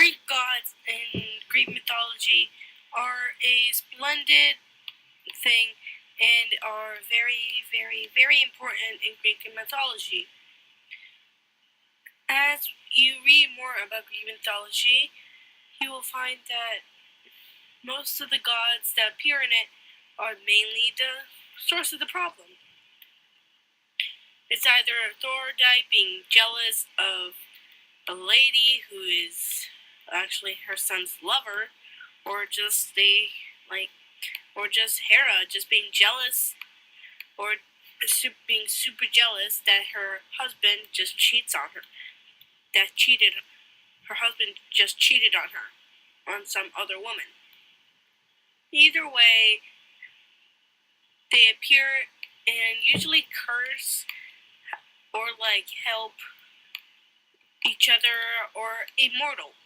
Greek gods and Greek mythology are a splendid thing and are very, very, very important in Greek mythology. As you read more about Greek mythology, you will find that most of the gods that appear in it are mainly the source of the problem. It's either Aphrodite being jealous of a lady who is actually her son's lover, or just Hera just being jealous, or being super jealous that her husband just cheats on her. Her husband just cheated on her, on some other woman. Either way, they appear and usually curse or help each other or immortal.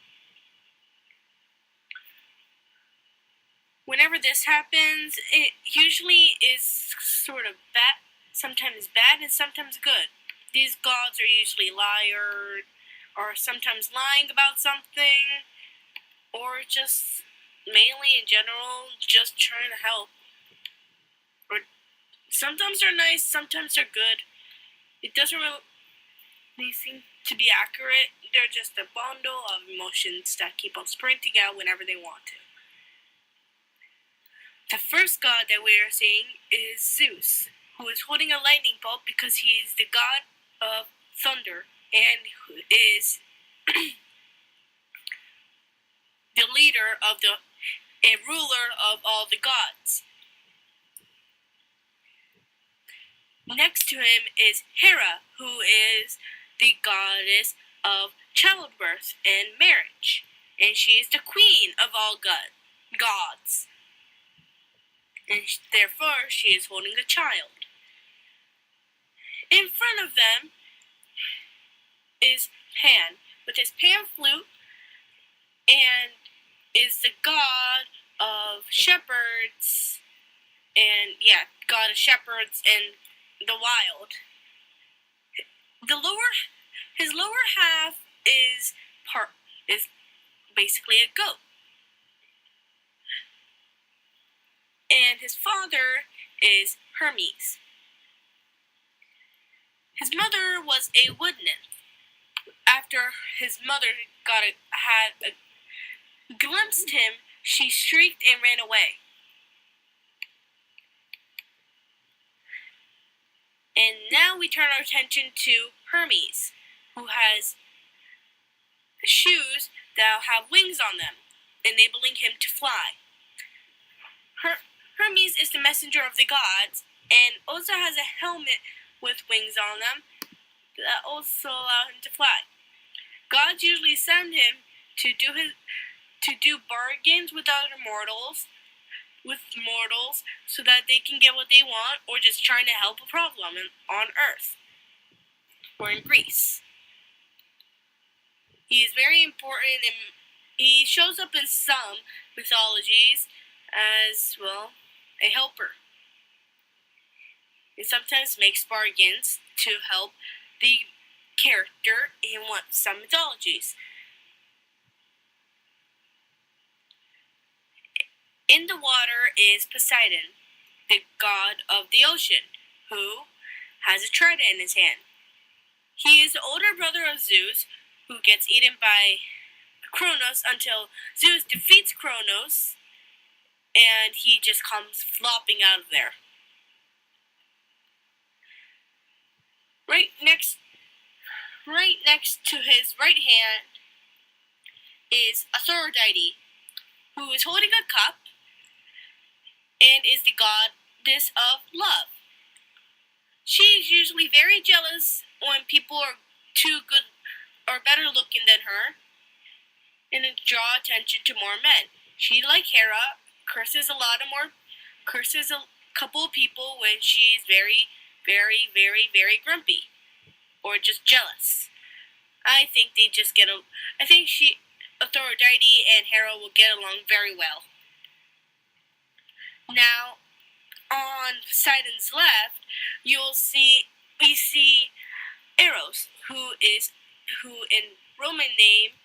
Whenever this happens, it usually is sort of bad, sometimes bad and sometimes good. These gods are usually liars, or sometimes lying about something, or just mainly in general, just trying to help. Or sometimes they're nice, sometimes they're good. It doesn't really seem to be accurate. They're just a bundle of emotions that keep on sprinting out whenever they want to. The first god that we are seeing is Zeus, who is holding a lightning bolt because he is the god of thunder and who is the leader of a ruler of all the gods. Next to him is Hera, who is the goddess of childbirth and marriage, and she is the queen of all gods. And therefore, she is holding a child. In front of them is Pan, with his pan flute, and is the god of shepherds, and god of shepherds and the wild. His lower half is basically a goat. And his father is Hermes. His mother was a wood nymph. After his mother had glimpsed him, she shrieked and ran away. And now we turn our attention to Hermes, who has shoes that have wings on them, enabling him to fly. Hermes is the messenger of the gods, and also has a helmet with wings on them that also allow him to fly. Gods usually send him to do bargains with other mortals, so that they can get what they want, or just trying to help a problem on Earth or in Greece. He is very important, and he shows up in some mythologies as, well, a helper. He sometimes makes bargains to help the character in some mythologies. In the water is Poseidon, the god of the ocean, who has a trident in his hand. He is the older brother of Zeus, who gets eaten by Kronos until Zeus defeats Kronos, and he just comes flopping out of there. Right next to his right hand is Aphrodite, who is holding a cup and is the goddess of love. She is usually very jealous when people are too good or better looking than her, and draw attention to more men. She, like Hera, curses a couple of people when she's very, very, very, very grumpy or just jealous. I think Aphrodite and Hera will get along very well. Now, on Poseidon's left, we see Eros, who in Roman name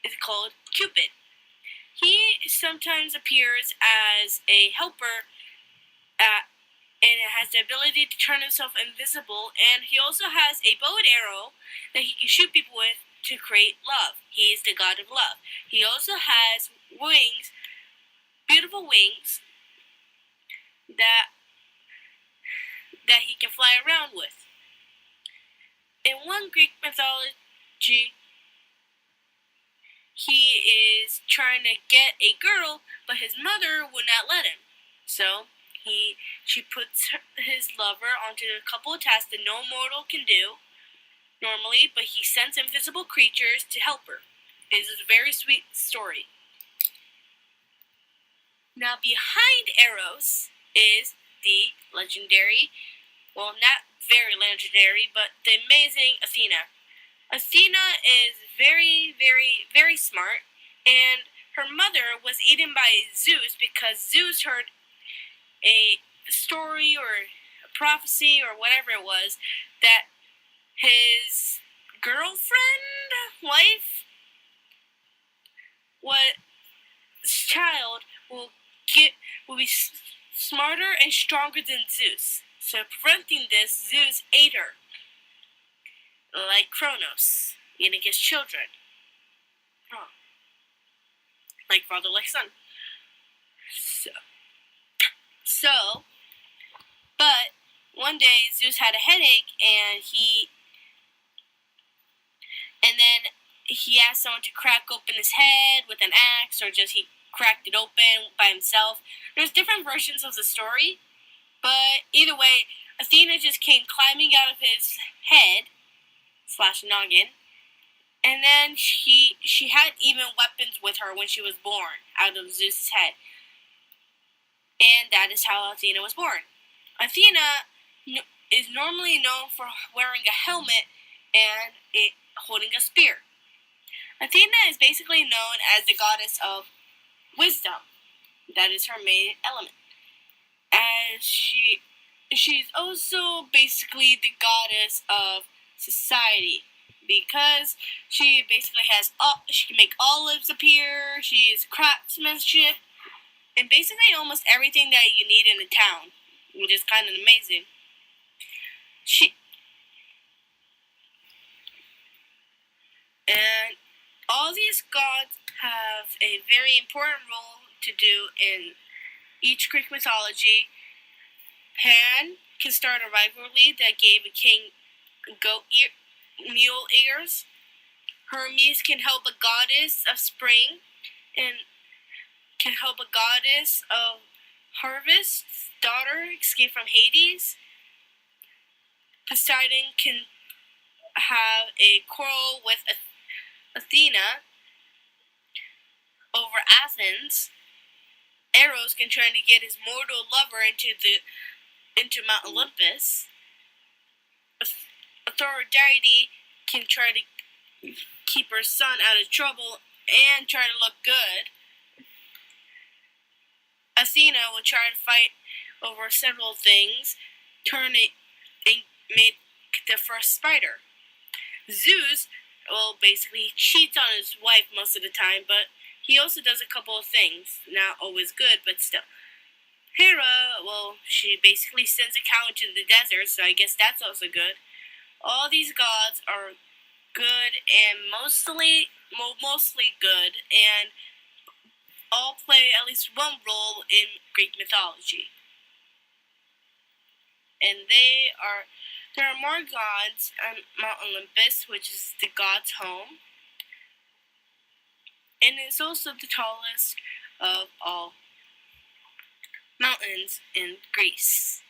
is called Cupid. He sometimes appears as a helper and has the ability to turn himself invisible, and he also has a bow and arrow that he can shoot people with to create love. He is the god of love. He also has wings, beautiful wings, that he can fly around with. In one Greek mythology, he is trying to get a girl, but his mother would not let him. So she puts his lover onto a couple of tasks that no mortal can do normally, but he sends invisible creatures to help her. It is a very sweet story. Now behind Eros is the legendary, well, not very legendary, but the amazing Athena. Athena is very, very, very smart, and her mother was eaten by Zeus because Zeus heard a story or a prophecy or whatever it was that his girlfriend, wife, child will be smarter and stronger than Zeus. So preventing this, Zeus ate her, like Kronos, eating his children. Like father, like son. But one day Zeus had a headache, and then he asked someone to crack open his head with an axe, or just he cracked it open by himself. There's different versions of the story, but either way, Athena just came climbing out of his head / noggin, and then she had even weapons with her when she was born out of Zeus's head. And that is how Athena was born. Athena is normally known for wearing a helmet and holding a spear. Athena is basically known as the goddess of wisdom. That is her main element. And she's also basically the goddess of society, because she basically she can make olives appear, she's craftsmanship, and basically almost everything that you need in a town, which is kind of amazing. And all these gods have a very important role to do in each Greek mythology. Pan can start a rivalry that gave a king mule ears. Hermes can help a goddess of spring, and can help a goddess of harvest's daughter escape from Hades. Poseidon can have a quarrel with Athena over Athens. Eros can try to get his mortal lover into Mount Olympus. Aphrodite can try to keep her son out of trouble and try to look good. Athena will try to fight over several things, made the first spider. Zeus, well, basically cheats on his wife most of the time, but he also does a couple of things. Not always good, but still. Hera, well, she basically sends a cow into the desert, so I guess that's also good. All these gods are good and mostly good, and all play at least one role in Greek mythology. And there are more gods on Mount Olympus, which is the god's home, and it's also the tallest of all mountains in Greece.